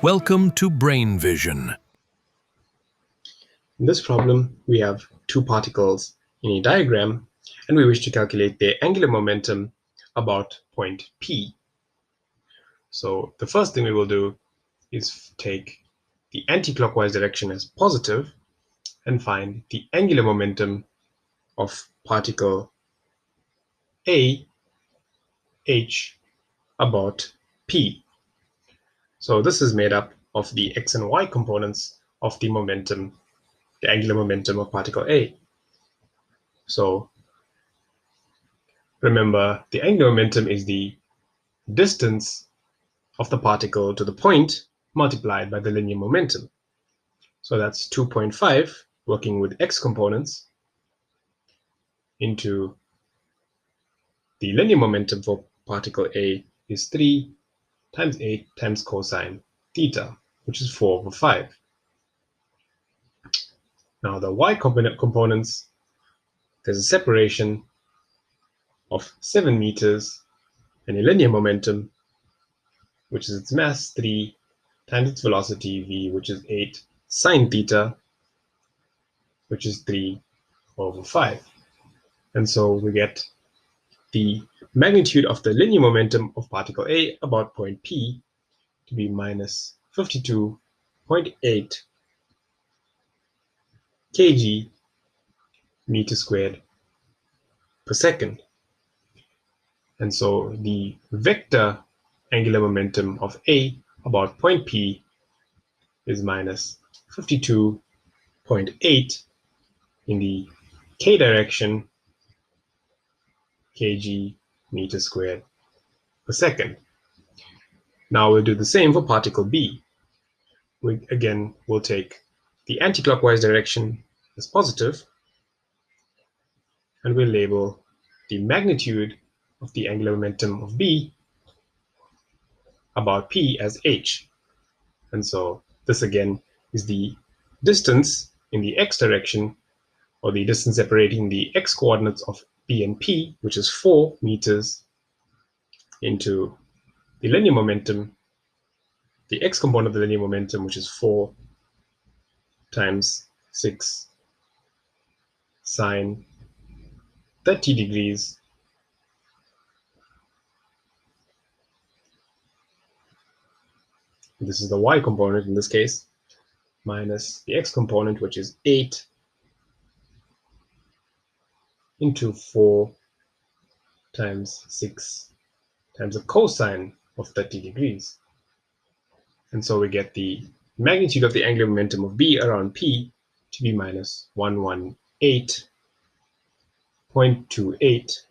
Welcome to Brain Vision. In this problem, we have two particles in a diagram, and we wish to calculate their angular momentum about point P. So the first thing we will do is take the anti-clockwise direction as positive and find the angular momentum of particle A, H, about P. So this is made up of the x and y components of the momentum, the angular momentum of particle A. So remember, the angular momentum is the distance of the particle to the point multiplied by the linear momentum. So that's 2.5 working with x components into the linear momentum for particle A is 3 times 8 times cosine theta, which is 4/5. Now the y components, there's a separation of 7 meters and a linear momentum, which is its mass 3 times its velocity v, which is 8 sine theta, which is 3/5. And so we get the magnitude of the linear momentum of particle A about point P to be minus 52.8 kg meter squared per second. And so the vector angular momentum of A about point P is minus 52.8 in the k direction, kg meter squared per second. Now we'll do the same for particle B. We again will take the anti-clockwise direction as positive, and we'll label the magnitude of the angular momentum of B about P as h. And so this again is the distance in the x direction, or the distance separating the x coordinates of B and P, which is 4 meters, into the linear momentum, the x component of the linear momentum, which is 4 times 6 sine 30 degrees this is the y component in this case, minus the x component, which is 8 into 4 times 6 times the cosine of 30 degrees. And so we get the magnitude of the angular momentum of B around P to be minus 118.28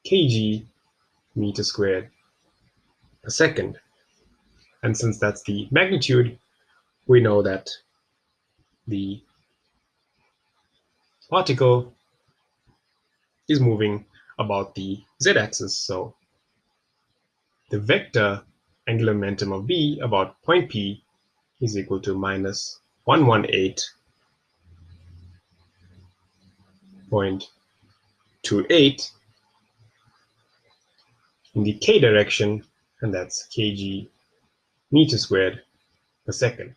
kg meter squared per second. And since that's the magnitude, we know that the particle is moving about the z-axis. So the vector angular momentum of B about point P is equal to minus 118.28 in the k direction, and that's kg meter squared per second.